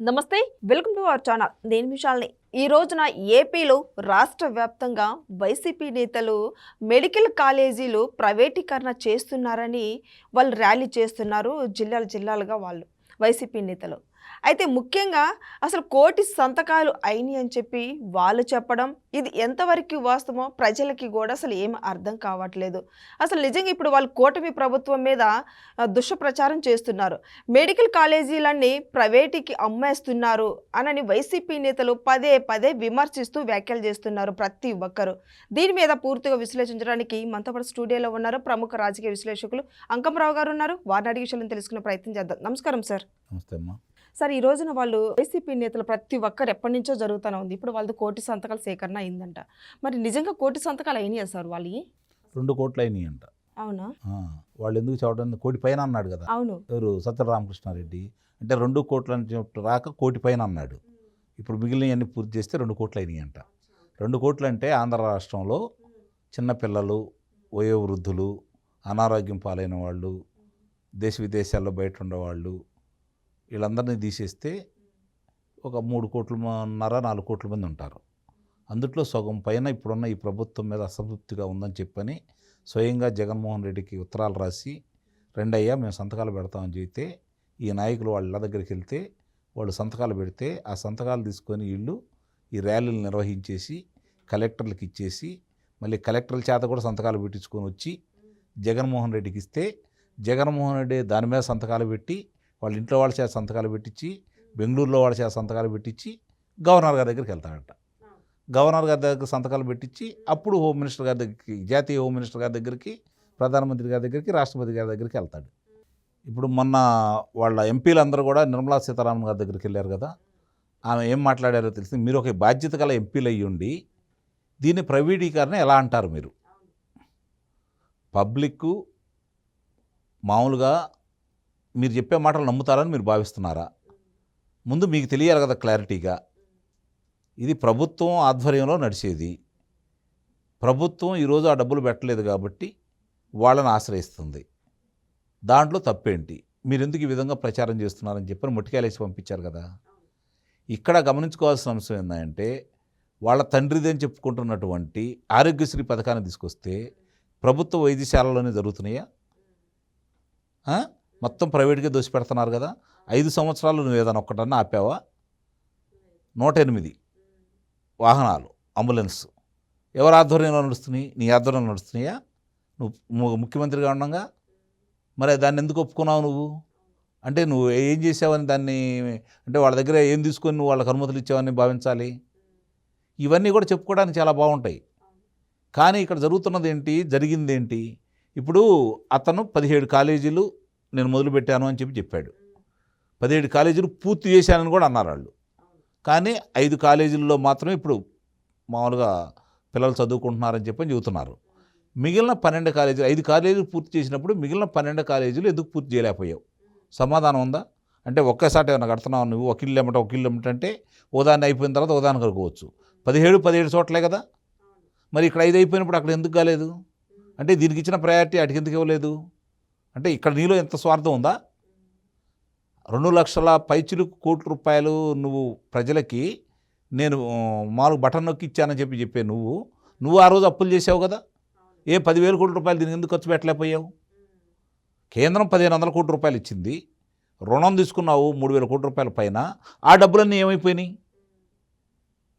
నమస్తే, welcome to our channel. నేను విశాల్ని. ఈ రోజున ఏపీలో రాష్ట్ర వ్యాప్తంగా వైసీపీ నేతలు మెడికల్ కాలేజీలు ప్రైవేటీకరణ చేస్తున్నారని వాళ్ళు ర్యాలీ చేస్తున్నారు. జిల్లాలుగా వాళ్ళు వైసీపీ నేతలు. అయితే ముఖ్యంగా అసలు 1,00,00,000 సంతకాలు అయినాయి అని చెప్పి వాళ్ళు చెప్పడం, ఇది ఎంతవరకు వాస్తవమో ప్రజలకి కూడా అసలు ఏమి అర్థం కావట్లేదు. అసలు నిజంగా ఇప్పుడు వాళ్ళు కూటమి ప్రభుత్వం మీద దుష్ప్రచారం చేస్తున్నారు. మెడికల్ కాలేజీలన్నీ ప్రైవేటుకి అమ్మేస్తున్నారు అని వైసీపీ నేతలు పదే పదే విమర్శిస్తూ వ్యాఖ్యలు చేస్తున్నారు ప్రతి ఒక్కరు. దీని మీద పూర్తిగా విశ్లేషించడానికి మనతో పాటు స్టూడియోలో ఉన్నారు ప్రముఖ రాజకీయ విశ్లేషకులు అంకమరావు గారు ఉన్నారు. వారిని అడిగి విషయాలను తెలుసుకునే ప్రయత్నం చేద్దాం. నమస్కారం సార్. నమస్తే అమ్మా. సార్, ఈ రోజున వాళ్ళు వైసీపీ నేతలు ప్రతి ఒక్కరు ఎప్పటి నుంచో జరుగుతూనే ఉంది. ఇప్పుడు వాళ్ళది 1,00,00,000 సంతకాల సేకరణ అయిందంట. మరి నిజంగా 1,00,00,000 సంతకాలు అయినాయా సార్ వాళ్ళవి? 2 కోట్లు అయినాయి అంట. అవునా? వాళ్ళు ఎందుకు చెప్పడం, 1 కోటి పైన అన్నాడు కదా. అవును. ఎవరు సత్యరామకృష్ణారెడ్డి అంటే 2 కోట్లు అని చెప్పి రాక 1 కోటి పైన అన్నాడు. ఇప్పుడు మిగిలినవన్నీ పూర్తి చేస్తే 2 కోట్లు అయినాయి అంట. 2 కోట్లు అంటే ఆంధ్ర రాష్ట్రంలో చిన్నపిల్లలు, వయోవృద్ధులు, అనారోగ్యం పాలైన వాళ్ళు, దేశ విదేశాల్లో బయట ఉండేవాళ్ళు, వీళ్ళందరినీ తీసేస్తే ఒక 3 కోట్లన్నర 4 కోట్ల మంది ఉంటారు. అందుట్లో సగం పైన ఇప్పుడున్న ఈ ప్రభుత్వం మీద అసంతృప్తిగా ఉందని చెప్పని స్వయంగా జగన్మోహన్ రెడ్డికి ఉత్తరాలు రాసి, రెండయ్యా మేము సంతకాలు పెడతామని చెబితే ఈ నాయకులు వాళ్ళ దగ్గరికి వెళ్తే వాళ్ళు సంతకాలు పెడితే ఆ సంతకాలు తీసుకొని వీళ్ళు ఈ ర్యాలీలు నిర్వహించేసి కలెక్టర్లకు ఇచ్చేసి మళ్ళీ కలెక్టర్ల చేత కూడా సంతకాలు పెట్టించుకొని వచ్చి జగన్మోహన్ రెడ్డికి ఇస్తే జగన్మోహన్ రెడ్డి దాని మీద సంతకాలు పెట్టి వాళ్ళ ఇంట్లో వాళ్ళ చేత సంతకాలు పెట్టించి బెంగళూరులో వాళ్ళ చేత సంతకాలు పెట్టించి గవర్నర్ గారి దగ్గరికి వెళ్తాడంట. గవర్నర్ గారి దగ్గర సంతకాలు పెట్టించి అప్పుడు హోమ్ మినిస్టర్ గారి దగ్గరికి, జాతీయ హోమ్ మినిస్టర్ గారి దగ్గరికి, ప్రధానమంత్రి గారి దగ్గరికి, రాష్ట్రపతి గారి దగ్గరికి వెళ్తాడు. ఇప్పుడు మొన్న వాళ్ళ ఎంపీలు అందరూ కూడా నిర్మలా సీతారామన్ గారి దగ్గరికి వెళ్ళారు కదా. ఆమె ఏం మాట్లాడారో తెలిసింది. మీరు ఒక బాధ్యత గల ఎంపీలు అయ్యుండి దీన్ని ప్రైవేటీకరణ ఎలా అంటారు? మీరు పబ్లిక్ మామూలుగా మీరు చెప్పే మాటలు నమ్ముతారని మీరు భావిస్తున్నారా? ముందు మీకు తెలియాలి కదా క్లారిటీగా. ఇది ప్రభుత్వం ఆధ్వర్యంలో నడిచేది. ప్రభుత్వం ఈరోజు ఆ డబ్బులు పెట్టలేదు కాబట్టి వాళ్ళని ఆశ్రయిస్తుంది. దాంట్లో తప్పేంటి? మీరు ఎందుకు ఈ విధంగా ప్రచారం చేస్తున్నారని చెప్పని ముట్టికాయలేసి పంపించారు కదా. ఇక్కడ గమనించుకోవాల్సిన అంశం ఏంటంటే వాళ్ళ తండ్రిది అని చెప్పుకుంటున్నటువంటి ఆరోగ్యశ్రీ పథకాన్ని తీసుకొస్తే ప్రభుత్వ వైద్యశాలలోనే జరుగుతున్నాయా? మొత్తం ప్రైవేట్గా దోసి పెడుతున్నారు కదా. 5 సంవత్సరాలు నువ్వు ఏదైనా ఒక్కటన్నా ఆపావా? 108 వాహనాలు అంబులెన్స్ ఎవరి ఆధ్వర్యంలో నడుస్తున్నాయి? నీ ఆధ్వర్యంలో నడుస్తున్నాయా? నువ్వు ముఖ్యమంత్రిగా ఉండగా మరి దాన్ని ఎందుకు ఒప్పుకున్నావు నువ్వు? అంటే నువ్వు ఏం చేసావని దాన్ని, అంటే వాళ్ళ దగ్గర ఏం తీసుకొని నువ్వు వాళ్ళకి అనుమతులు ఇచ్చావని భావించాలి. ఇవన్నీ కూడా చెప్పుకోవడానికి చాలా బాగుంటాయి. కానీ ఇక్కడ జరుగుతున్నది ఏంటి, జరిగింది ఏంటి? ఇప్పుడు అతను 17 కాలేజీలు నేను మొదలుపెట్టాను అని చెప్పాడు. 17 కాలేజీలు పూర్తి చేశానని కూడా అన్నారు వాళ్ళు. కానీ 5 కాలేజీల్లో మాత్రమే ఇప్పుడు మామూలుగా పిల్లలు చదువుకుంటున్నారని చెప్పని చెబుతున్నారు. మిగిలిన 12 కాలేజీలు, 5 కాలేజీలు పూర్తి చేసినప్పుడు మిగిలిన 12 కాలేజీలు ఎందుకు పూర్తి చేయలేకపోయావు? సమాధానం ఉందా? అంటే ఒక్కసారి ఏమైనా కడుతున్నావు నువ్వు? ఒక ఇల్లు అంటే ఉదాహరణ అయిపోయిన తర్వాత ఉదాహరణ కడుకోవచ్చు. 17 చోట్లే కదా. మరి ఇక్కడ 5 అయిపోయినప్పుడు అక్కడ ఎందుకు కాలేదు? అంటే దీనికి ఇచ్చిన ప్రయారిటీ అటుకి ఎందుకు ఇవ్వలేదు? అంటే ఇక్కడ నీలో ఎంత స్వార్థం ఉందా? 2 లక్షల పైచిలుకు కోట్ల రూపాయలు నువ్వు ప్రజలకి నేను మామూలు బటన్ నొక్కి ఇచ్చానని చెప్పే నువ్వు ఆ రోజు అప్పులు చేసావు కదా. 10,000 కోట్ల రూపాయలు దీనికి ఎందుకు ఖర్చు పెట్టలేకపోయావు? కేంద్రం 1,500 కోట్ల రూపాయలు ఇచ్చింది, రుణం తీసుకున్నావు 3,000 కోట్ల రూపాయల పైన. ఆ డబ్బులన్నీ ఏమైపోయినాయి?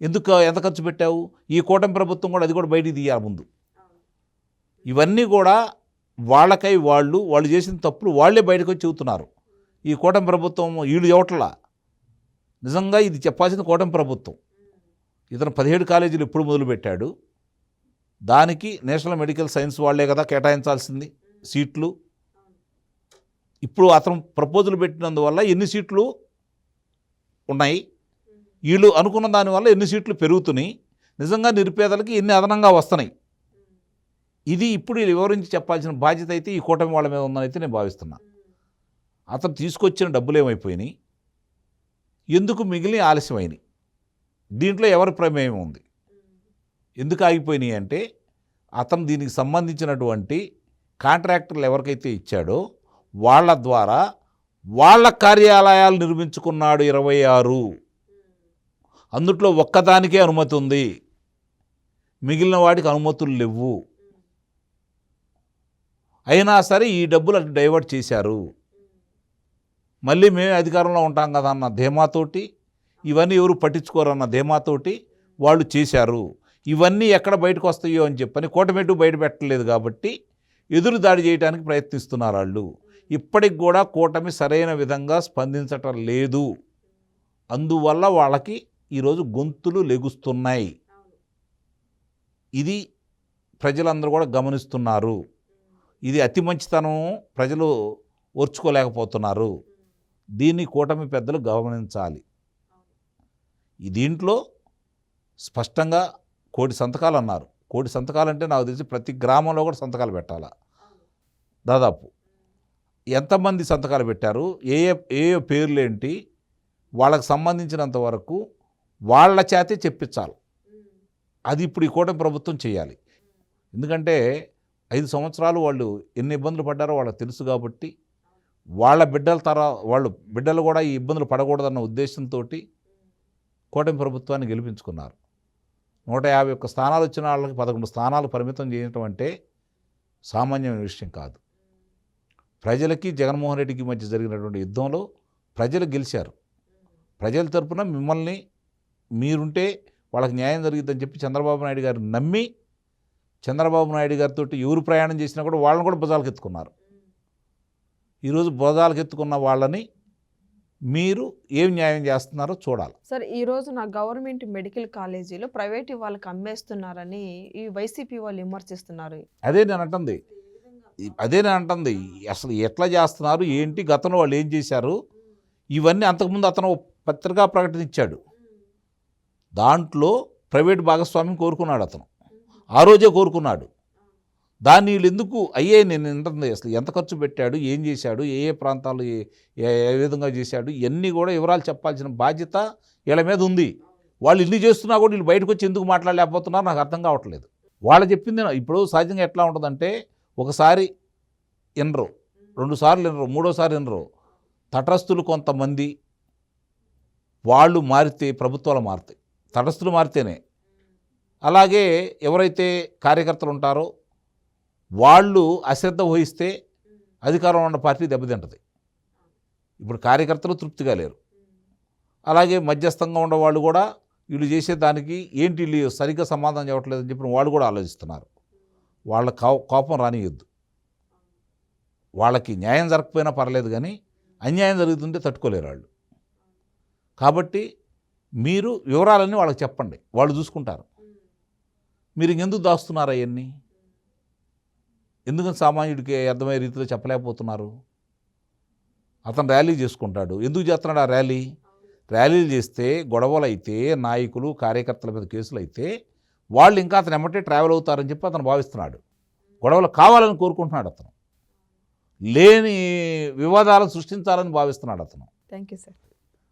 ఎంత ఖర్చు పెట్టావు? ఈ కూటమి ప్రభుత్వం కూడా అది కూడా బయటికి తీయాలి ముందు. ఇవన్నీ కూడా వాళ్ళకై వాళ్ళు చేసిన తప్పులు వాళ్ళే బయటకు వచ్చి చెబుతున్నారు. ఈ కూటమి ప్రభుత్వం వీళ్ళు ఇవ్వట్లా. నిజంగా ఇది చెప్పాల్సింది కూటమి ప్రభుత్వం. ఇతను 17 కాలేజీలు ఎప్పుడు మొదలుపెట్టాడు? దానికి నేషనల్ మెడికల్ సైన్స్ వాళ్ళే కదా కేటాయించాల్సింది సీట్లు. ఇప్పుడు అతను ప్రపోజల్ పెట్టినందువల్ల ఎన్ని సీట్లు ఉన్నాయి, వీళ్ళు అనుకున్న దానివల్ల ఎన్ని సీట్లు పెరుగుతున్నాయి, నిజంగా నిరుపేదలకి ఎన్ని అదనంగా వస్తున్నాయి, ఇది ఇప్పుడు వివరించి చెప్పాల్సిన బాధ్యత అయితే ఈ కూటమి వాళ్ళ మీద ఉందని అయితే నేను భావిస్తున్నా. అతను తీసుకొచ్చిన డబ్బులు ఏమైపోయినాయి, ఎందుకు మిగిలిన ఆలస్యమైనవి, దీంట్లో ఎవరి ప్రమేయం ఉంది, ఎందుకు ఆగిపోయినాయి అంటే అతను దీనికి సంబంధించినటువంటి కాంట్రాక్టర్లు ఎవరికైతే ఇచ్చాడో వాళ్ళ ద్వారా వాళ్ళ కార్యాలయాలు నిర్మించుకున్నాడు 26. అందుట్లో ఒక్కదానికే అనుమతి ఉంది, మిగిలిన వాటికి అనుమతులు లేవు. అయినా సరే ఈ డబ్బులు అటు డైవర్ట్ చేశారు. మళ్ళీ మేమే అధికారంలో ఉంటాం కదా అన్న ధీమాతోటి, ఇవన్నీ ఎవరు పట్టించుకోరన్న ధీమాతోటి వాళ్ళు చేశారు. ఇవన్నీ ఎక్కడ బయటకు వస్తాయో అని చెప్పని కూటమిట్టు బయట పెట్టలేదు కాబట్టి ఎదురు దాడి చేయడానికి ప్రయత్నిస్తున్నారు వాళ్ళు. ఇప్పటికి కూడా కూటమి సరైన విధంగా స్పందించటం లేదు. అందువల్ల వాళ్ళకి ఈరోజు గొంతులు లెగుస్తున్నాయి. ఇది ప్రజలందరూ కూడా గమనిస్తున్నారు. ఇది అతి మంచితనం ప్రజలు ఓర్చుకోలేకపోతున్నారు. దీన్ని కూటమి పెద్దలు గమనించాలి. దీంట్లో స్పష్టంగా 1,000 సంతకాలు అన్నారు. 1,000 సంతకాలు అంటే నాకు తెలిసి ప్రతి గ్రామంలో కూడా సంతకాలు పెట్టాలా. దాదాపు ఎంతమంది సంతకాలు పెట్టారు, ఏ ఏ పేర్లేంటి, వాళ్ళకి సంబంధించినంత వరకు వాళ్ళ చేతే చెప్పించాలి. అది ఇప్పుడు ఈ కూటమి ప్రభుత్వం చేయాలి. ఎందుకంటే 5 సంవత్సరాలు వాళ్ళు ఎన్ని ఇబ్బందులు పడ్డారో వాళ్ళకి తెలుసు కాబట్టి వాళ్ళ వాళ్ళు బిడ్డలు కూడా ఈ ఇబ్బందులు పడకూడదన్న ఉద్దేశంతో కూటమి ప్రభుత్వాన్ని గెలిపించుకున్నారు. 151 స్థానాలు వచ్చిన వాళ్ళకి 11 స్థానాలు పరిమితం చేయటం అంటే సామాన్యమైన విషయం కాదు. ప్రజలకి జగన్మోహన్ రెడ్డికి మధ్య జరిగినటువంటి యుద్ధంలో ప్రజలు గెలిచారు. ప్రజల తరపున మిమ్మల్ని మీరుంటే వాళ్ళకి న్యాయం జరిగిద్దని చెప్పి చంద్రబాబు నాయుడు గారు నమ్మి చంద్రబాబు నాయుడు గారితో ఎవరు ప్రయాణం చేసినా కూడా వాళ్ళని కూడా భుజాలకు ఎత్తుకున్నారు. ఈరోజు భుజాలకు ఎత్తుకున్న వాళ్ళని మీరు ఏం న్యాయం చేస్తున్నారో చూడాలి. సార్, ఈ రోజు నా గవర్నమెంట్ మెడికల్ కాలేజీలో ప్రైవేట్ వాళ్ళకి అమ్మేస్తున్నారని ఈ వైసీపీ వాళ్ళు విమర్శిస్తున్నారు. అదే నేను అంటుంది అసలు ఎట్లా చేస్తున్నారు ఏంటి, గతంలో వాళ్ళు ఏం చేశారు, ఇవన్నీ అంతకుముందు అతను పత్రికా ప్రకటన ఇచ్చాడు. దాంట్లో ప్రైవేట్ భాగస్వామ్యం కోరుకున్నాడు అతను, ఆ రోజే కోరుకున్నాడు. దాన్ని వీళ్ళు ఎందుకు నేను అంటుంది అసలు ఎంత ఖర్చు పెట్టాడు, ఏం చేశాడు, ఏ ఏ ప్రాంతాలు ఏ విధంగా చేశాడు, ఇవన్నీ కూడా వివరాలు చెప్పాల్సిన బాధ్యత వీళ్ళ మీద ఉంది. వాళ్ళు ఇన్ని చేస్తున్నా కూడా వీళ్ళు బయటకు వచ్చి ఎందుకు మాట్లాడలేకపోతున్నారు నాకు అర్థం కావట్లేదు. వాళ్ళు చెప్పింది ఇప్పుడు సహజంగా ఎట్లా ఉంటుందంటే ఒకసారి వినరు, 2 సార్లు వినరు, 3వ సారి వినరు. తటస్థులు కొంతమంది వాళ్ళు మారితే ప్రభుత్వాలు మారుతాయి, తటస్థులు మారితేనే. అలాగే ఎవరైతే కార్యకర్తలు ఉంటారో వాళ్ళు అశ్రద్ధ వహిస్తే అధికారంలో ఉన్న పార్టీ దెబ్బతింటది. ఇప్పుడు కార్యకర్తలు తృప్తిగా లేరు. అలాగే మధ్యస్థంగా ఉన్న వాళ్ళు కూడా వీళ్ళు చేసే దానికి ఏంటి వీళ్ళు సరిగ్గా సమాధానం చెప్పట్లేదని చెప్పి వాళ్ళు కూడా ఆలోచిస్తున్నారు. వాళ్ళ కోపం రానియొద్దు. వాళ్ళకి న్యాయం జరగకపోయినా పర్లేదు, కానీ అన్యాయం జరుగుతుంటే తట్టుకోలేరు వాళ్ళు. కాబట్టి మీరు వివరాలన్నీ వాళ్ళకి చెప్పండి, వాళ్ళు చూసుకుంటారు. మీరు ఇంకెందుకు దాస్తున్నారు అవన్నీ? ఎందుకని సామాన్యుడికి అర్థమయ్యే రీతిలో చెప్పలేకపోతున్నారు? అతను ర్యాలీ చేసుకుంటాడు, ఎందుకు చేస్తున్నాడు ఆ ర్యాలీలు చేస్తే గొడవలు అయితే, నాయకులు కార్యకర్తల మీద కేసులు అయితే వాళ్ళు ఇంకా అతను ఎమ్మటే ట్రావెల్ అవుతారని చెప్పి అతను భావిస్తున్నాడు. గొడవలు కావాలని కోరుకుంటున్నాడు అతను, లేని వివాదాలను సృష్టించాలని భావిస్తున్నాడు అతను. Thank you sir.